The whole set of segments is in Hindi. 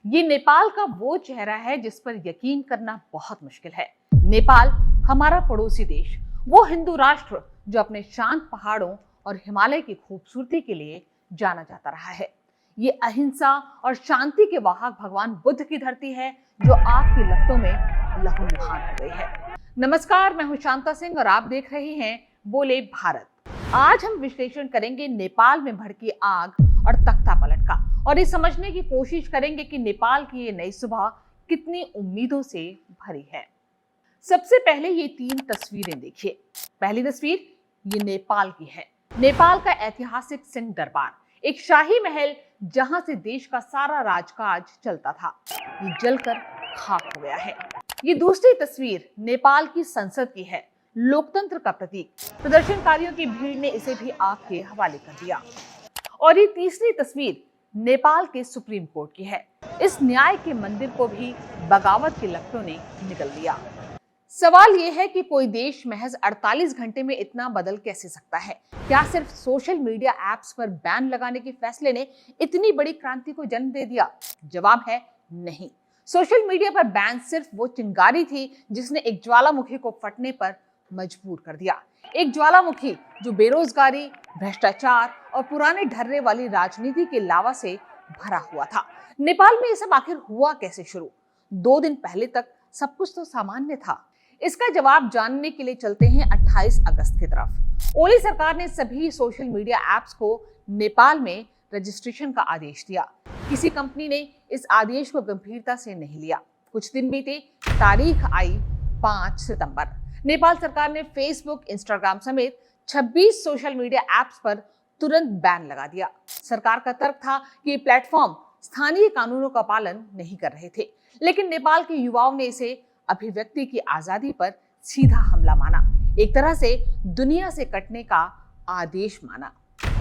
ये नेपाल का वो चेहरा है जिस पर यकीन करना बहुत मुश्किल है। नेपाल हमारा पड़ोसी देश, वो हिंदू राष्ट्र जो अपने शांत पहाड़ों और हिमालय की खूबसूरती के लिए जाना जाता रहा है। ये अहिंसा और शांति के वाहक भगवान बुद्ध की धरती है जो आपकी लपटों में लहूलुहान हो गई है। नमस्कार, मैं हूं शांता सिंह और आप देख रहे हैं बोले भारत। आज हम विश्लेषण करेंगे नेपाल में भड़की आग और तख्ता पलट का, और ये समझने की कोशिश करेंगे कि नेपाल की ये नई सुबह कितनी उम्मीदों से भरी है। सबसे पहले ये 3 तस्वीरें देखिए। पहली तस्वीर ये नेपाल की है। नेपाल का ऐतिहासिक सिंह दरबार, एक शाही महल जहां से देश का सारा राजकाज चलता था, ये जलकर खाक हो गया है। ये दूसरी तस्वीर नेपाल की संसद की है, लोकतंत्र का प्रतीक। प्रदर्शनकारियों की भीड़ ने इसे भी आग के हवाले कर दिया। और ये तीसरी तस्वीर नेपाल के सुप्रीम कोर्ट की है। इस न्याय के मंदिर को भी बगावत के लपटों ने निगल लिया। सवाल यह है कि कोई देश महज 48 घंटे में इतना बदल कैसे सकता है? क्या सिर्फ सोशल मीडिया एप्स पर बैन लगाने के फैसले ने इतनी बड़ी क्रांति को जन्म दे दिया? जवाब है नहीं। सोशल मीडिया पर बैन सिर्फ वो चिंगारी थी जिसने एक ज्वालामुखी को फटने पर मजबूर कर दिया। एक ज्वालामुखी जो बेरोजगारी, भ्रष्टाचार और पुराने ढर्रे वाली राजनीति के लावा से भरा हुआ था। नेपाल में ये सब आखिर हुआ कैसे शुरू? 2 दिन पहले तक सब कुछ तो सामान्य था। इसका जवाब जानने के लिए चलते हैं 28 अगस्त की तरफ। ओली सरकार ने सभी सोशल मीडिया एप्स को नेपाल में रजिस्ट्रेशन का आदेश दिया। किसी कंपनी ने इस आदेश को गंभीरता से नहीं लिया। कुछ दिन बीते, तारीख आई 5 सितंबर। नेपाल सरकार ने फेसबुक, इंस्टाग्राम समेत 26 सोशल मीडिया एप्स पर तुरंत बैन लगा दिया। सरकार का तर्क था कि ये प्लेटफॉर्म स्थानीय कानूनों का पालन नहीं कर रहे थे, लेकिन नेपाल के युवाओं ने इसे अभिव्यक्ति की आजादी पर सीधा हमला माना, एक तरह से दुनिया से कटने का आदेश माना।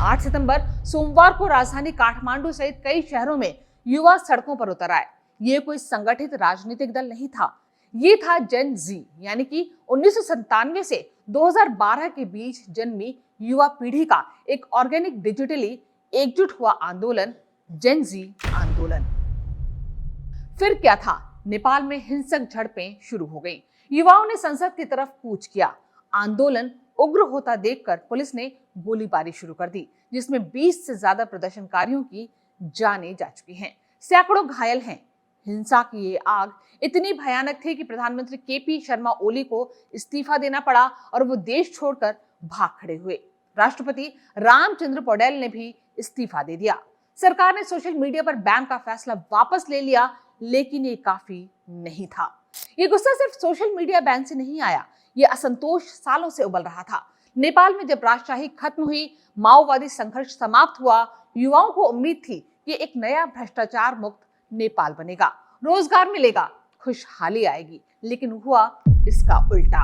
8 सितंबर सोमवार को राजधानी काठमांडू सहित कई शहरों में युवा सड़कों पर उतर आए। ये कोई संगठित राजनीतिक दल नहीं था, ये था जेन जी, यानी कि 1997 से 2012 के बीच जन्मी युवा पीढ़ी का एक ऑर्गेनिक, डिजिटली एकजुट हुआ आंदोलन, जेन जी आंदोलन। फिर क्या था? नेपाल में हिंसक झड़पें शुरू हो गईं। युवाओं ने संसद की तरफ कूच किया। आंदोलन उग्र होता देखकर पुलिस ने गोलीबारी शुरू कर दी, जिसमें 20 से ज्यादा प्रदर्शनकारियों की जानें जा चुकी हैं। सैकड़ों घायल हैं। हिंसा की ये आग इतनी भयानक थी कि प्रधानमंत्री केपी शर्मा ओली को इस्तीफा देना पड़ा और वो देश छोड़कर भाग खड़े हुए। राष्ट्रपति रामचंद्र पौडेल ने भी इस्तीफा दे दिया। सरकार ने सोशल मीडिया पर बैन का फैसला वापस ले लिया, लेकिन ये काफी नहीं था। ये गुस्सा सिर्फ सोशल मीडिया बैन से नहीं आया, ये असंतोष सालों से उबल रहा था। नेपाल में जब राजशाही खत्म हुई, माओवादी संघर्ष समाप्त हुआ, युवाओं को उम्मीद थी कि एक नया भ्रष्टाचार मुक्त नेपाल बनेगा, रोजगार मिलेगा, खुशहाली आएगी, लेकिन हुआ इसका उल्टा।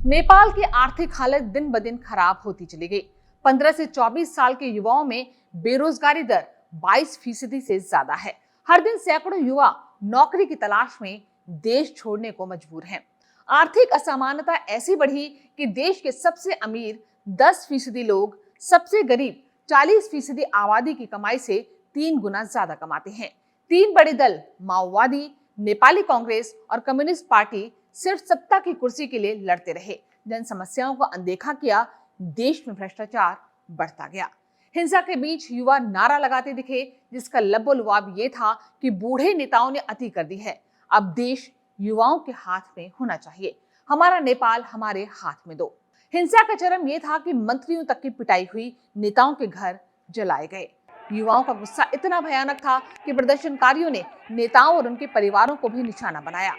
नेपाल की आर्थिक हालत दिन ब दिन खराब होती चली गई। 15 से 24 साल के युवाओं में बेरोजगारी दर 22% से ज्यादा है। हर दिन सैकड़ों युवा नौकरी की तलाश में देश छोड़ने को मजबूर हैं। आर्थिक असमानता ऐसी बढ़ी कि देश के सबसे अमीर 10% लोग सबसे गरीब 40% आबादी की कमाई से 3 गुना ज्यादा कमाते हैं। 3 बड़े दल, माओवादी, नेपाली कांग्रेस और कम्युनिस्ट पार्टी, सिर्फ सत्ता की कुर्सी के लिए लड़ते रहे। जन समस्याओं को अनदेखा किया, देश में भ्रष्टाचार बढ़ता गया। हिंसा के बीच युवा नारा लगाते दिखे, जिसका लबोलुआब ये था कि बूढ़े नेताओं ने अति कर दी है, अब देश युवाओं के हाथ में होना चाहिए, हमारा नेपाल हमारे हाथ में दो। हिंसा का चरम यह था कि मंत्रियों तक की पिटाई हुई, नेताओं के घर जलाए गए। युवाओं का गुस्सा इतना भयानक था कि प्रदर्शनकारियों ने नेताओं और उनके परिवारों को भी निशाना बनाया।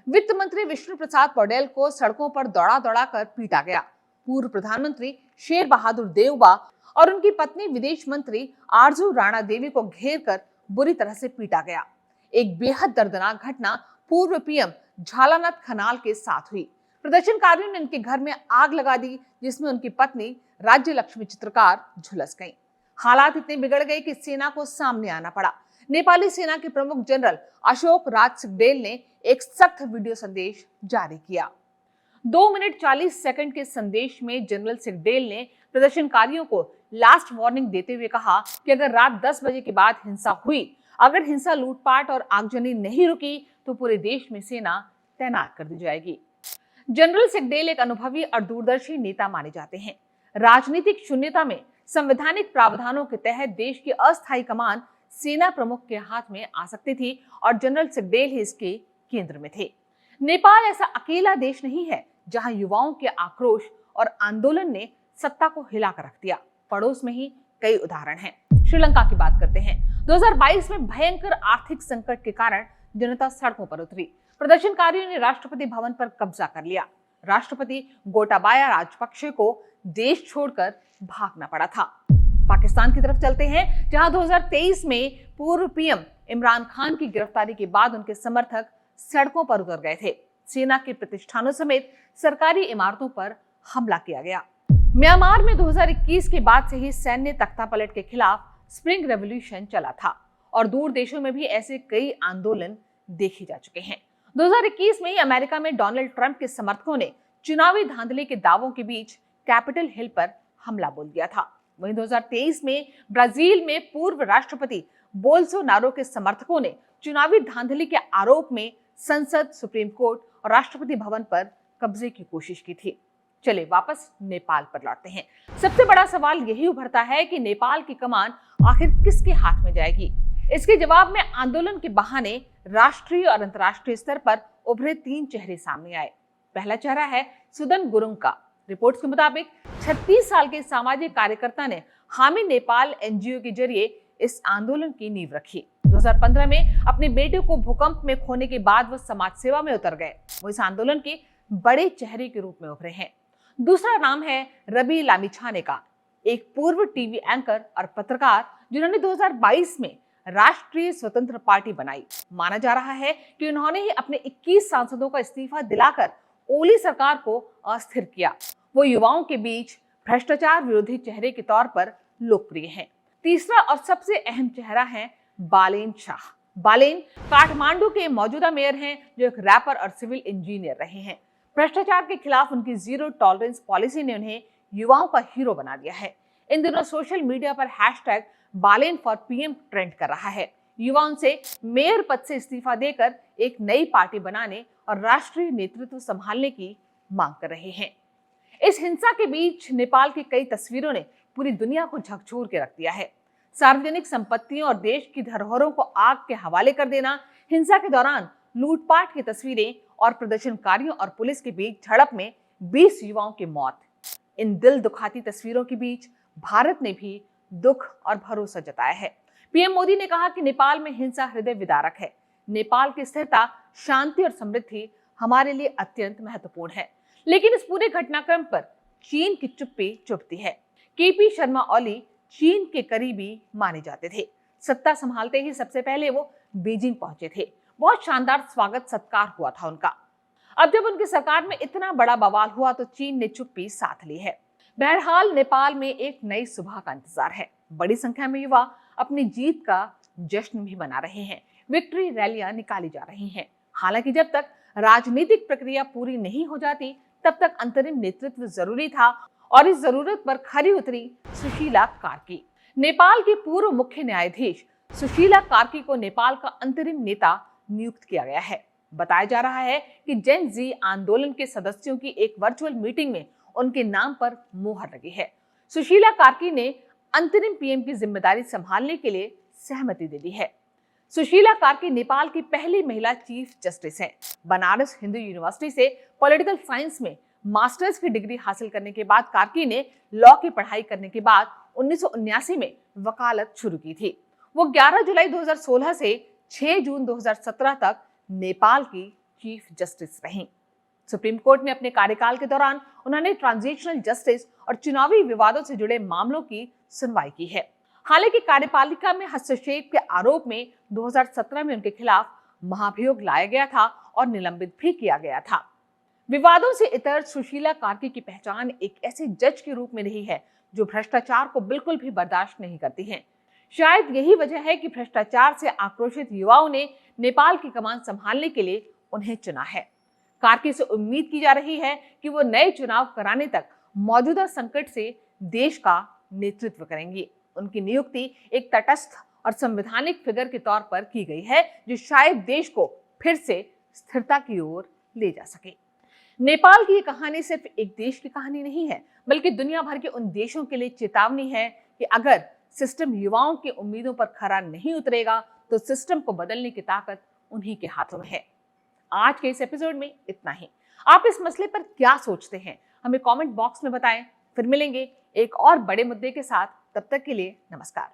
वित्त मंत्री विष्णु प्रसाद पौडेल को सड़कों पर दौड़ा दौड़ा कर पीटा गया। पूर्व प्रधानमंत्री शेर बहादुर देउबा और उनकी पत्नी विदेश मंत्री आरजू राणा देवी को घेर कर बुरी तरह से पीटा गया। एक बेहद दर्दनाक घटना पूर्व पीएम झालानाथ खनाल के साथ हुई। प्रदर्शनकारियों ने उनके घर में आग लगा दी, जिसमें उनकी पत्नी राज्य लक्ष्मी चित्रकार झुलस गईं। हालात इतने बिगड़ गए कि सेना को सामने आना पड़ा। नेपाली सेना के प्रमुख जनरल अशोक राज सिगदेल ने एक सख्त वीडियो संदेश जारी किया। 2 मिनट 40 सेकंड के संदेश में जनरल सिगदेल ने प्रदर्शनकारियों को लास्ट वार्निंग देते हुए कहा कि अगर रात 10 बजे के बाद हिंसा हुई अगर हिंसा, लूटपाट और आगजनी नहीं रुकी तो पूरे देश में सेना तैनात कर दी जाएगी। जनरल सेगडेल एक अनुभवी और दूरदर्शी नेता माने जाते हैं। राजनीतिक शून्यता में संवैधानिक प्रावधानों के तहत देश की अस्थायी कमान सेना प्रमुख के हाथ में आ सकती थी और जनरल सेगडेल ही इसके केंद्र में थे। नेपाल ऐसा अकेला देश नहीं है जहां युवाओं के आक्रोश और आंदोलन ने सत्ता को हिलाकर रख दिया। पड़ोस में ही कई उदाहरण हैं। श्रीलंका की बात करते हैं। 2022 में भयंकर आर्थिक संकट के कारण जनता सड़कों पर उतरी। प्रदर्शनकारियों ने राष्ट्रपति भवन पर कब्जा कर लिया। राष्ट्रपति गोटाबाया राजपक्षे को देश छोड़कर भागना पड़ा था। पाकिस्तान की तरफ चलते हैं, जहां 2023 में पूर्व पीएम इमरान खान की गिरफ्तारी के बाद उनके समर्थक सड़कों पर उतर गए थे। सेना के प्रतिष्ठानों समेत सरकारी इमारतों पर हमला किया गया। म्यांमार में 2021 के बाद से ही सैन्य तख्तापलट के खिलाफ स्प्रिंग रेवोल्यूशन चला था और दूर देशों में भी ऐसे कई आंदोलन देखे जा चुके हैं। 2021 में अमेरिका में डोनाल्ड ट्रंप के समर्थकों ने चुनावी धांधली के दावों के बीच कैपिटल हिल पर हमला बोल दिया था। वहीं 2023 में ब्राजील में पूर्व राष्ट्रपति बोल्सोनारो के समर्थकों ने चुनावी धांधली के आरोप में संसद, सुप्रीम कोर्ट और राष्ट्रपति भवन पर कब्जे की कोशिश की थी। चले वापस नेपाल पर लौटते हैं। सबसे बड़ा सवाल यही उभरता है कि नेपाल की कमान आखिर किसके हाथ में जाएगी। इसके जवाब में आंदोलन के बहाने राष्ट्रीय और अंतर्राष्ट्रीय स्तर पर उभरे 3 चेहरे सामने आए। पहला चेहरा है सुदन गुरुङ का। रिपोर्ट्स के मुताबिक 36 साल के सामाजिक कार्यकर्ता ने हामी नेपाल एनजीओ के जरिए इस आंदोलन की नींव रखी। 2015 में अपने बेटे को भूकंप में खोने के बाद वो समाज सेवा में उतर गए। वो इस आंदोलन के बड़े चेहरे के रूप में उभरे हैं। दूसरा नाम है रवि लामिछाने का, एक पूर्व टीवी एंकर और पत्रकार जिन्होंने 2022 में राष्ट्रीय स्वतंत्र पार्टी बनाई। माना जा रहा है कि उन्होंने ही अपने 21 सांसदों का इस्तीफा दिलाकर ओली सरकार को अस्थिर किया। वो युवाओं के बीच भ्रष्टाचार विरोधी चेहरे के तौर पर लोकप्रिय हैं। तीसरा और सबसे अहम चेहरा है बालेन शाह। बालेन काठमांडू के मौजूदा मेयर हैं, जो एक रैपर और सिविल इंजीनियर रहे हैं। भ्रष्टाचार के खिलाफ उनकी जीरो टॉलरेंस पॉलिसी ने उन्हें युवाओं का हीरो बना दिया है। इन दिनों सोशल मीडिया पर hashtag Balen for PM trend कर रहा है। युवा उनसे मेयर पद से इस्तीफा देकर एक नई पार्टी बनाने और राष्ट्रीय नेतृत्व संभालने की मांग कर रहे हैं। इस हिंसा के बीच नेपाल की कई तस्वीरों ने पूरी दुनिया को झकझोर के रख दिया है। सार्वजनिक संपत्तियों और देश की धरोहरों को आग के हवाले कर देना, हिंसा के दौरान लूटपाट की तस्वीरें और प्रदर्शनकारियों और पुलिस के बीच झड़प में 20 युवाओं की मौत। इन दिल दुखाती तस्वीरों के बीच भारत ने भी दुख और भरोसा जताया है। पीएम मोदी ने कहा कि नेपाल में हिंसा हृदय विदारक है। नेपाल की स्थिरता, शांति और समृद्धि हमारे लिए अत्यंत महत्वपूर्ण है। लेकिन इस पूरे घटनाक्रम पर चीन की चुप्पी चुभती है। केपी शर्मा ओली चीन के करीबी माने जाते थे। सत्ता संभालते ही सबसे पहले वो बीजिंग पहुंचे थे। बहुत शानदार स्वागत सत्कार हुआ था उनका। अब जब उनकी सरकार में इतना बड़ा बवाल हुआ तो चीन ने चुप्पी साध ली है। बहरहाल नेपाल में एक नई सुबह का इंतजार है। बड़ी संख्या में युवा अपनी जीत का जश्न भी मना रहे हैं। विक्ट्री रैलियां निकाली जा रही हैं। हालांकि जब तक राजनीतिक प्रक्रिया पूरी नहीं हो जाती तब तक अंतरिम नेतृत्व जरूरी था और इस जरूरत पर खरी उतरी सुशीला कार्की। नेपाल की पूर्व मुख्य न्यायाधीश सुशीला कार्की को नेपाल का अंतरिम नेता नियुक्त किया गया है। बताया जा रहा है कि जेन जी आंदोलन के सदस्यों की एक वर्चुअल मीटिंग में उनके नाम पर मोहर लगी है। सुशीला कार्की ने अंतरिम पीएम की जिम्मेदारी संभालने के लिए सहमति दे दी है। सुशीला कार्की नेपाल की पहली महिला चीफ जस्टिस हैं। बनारस हिंदू यूनिवर्सिटी से पॉलिटिकल साइंस में मास्टर्स की डिग्री हासिल करने के बाद कार्की ने लॉ की पढ़ाई करने के बाद 1979 में वकालत शुरू की थी। वो 11 जुलाई 2016 से 6 जून 2017 तक नेपाल की चीफ जस्टिस रहीं। सुप्रीम कोर्ट में अपने कार्यकाल के दौरान उन्होंने ट्रांजिशनल जस्टिस और चुनावी विवादों से जुड़े मामलों की सुनवाई की है। हालांकि कार्यपालिका में हस्तक्षेप के आरोप में 2017 में उनके खिलाफ महाभियोग लाया गया था और निलंबित भी किया गया था। विवादों से इतर सुशीला कार्की की पहचान एक ऐसे जज के रूप में रही है जो भ्रष्टाचार को बिल्कुल भी बर्दाश्त नहीं करती हैं। शायद यही वजह है कि भ्रष्टाचार से आक्रोशित युवाओं ने नेपाल की कमान संभालने के लिए उन्हें चुना है। कार्की से उम्मीद की जा रही है कि वो नए चुनाव कराने तक मौजूदा संकट से देश का नेतृत्व करेंगी। उनकी नियुक्ति एक तटस्थ और संवैधानिक फिगर के तौर पर की गई है, जो शायद देश को फिर से स्थिरता की ओर ले जा सके। नेपाल की ये कहानी सिर्फ एक देश की कहानी नहीं है, बल्कि दुनिया भर के उन देशों के लिए चेतावनी है कि अगर सिस्टम युवाओं की उम्मीदों पर खरा नहीं उतरेगा तो सिस्टम को बदलने की ताकत उन्हीं के हाथों में है। आज के इस एपिसोड में इतना ही। आप इस मसले पर क्या सोचते हैं, हमें कमेंट बॉक्स में बताएं। फिर मिलेंगे एक और बड़े मुद्दे के साथ। तब तक के लिए नमस्कार।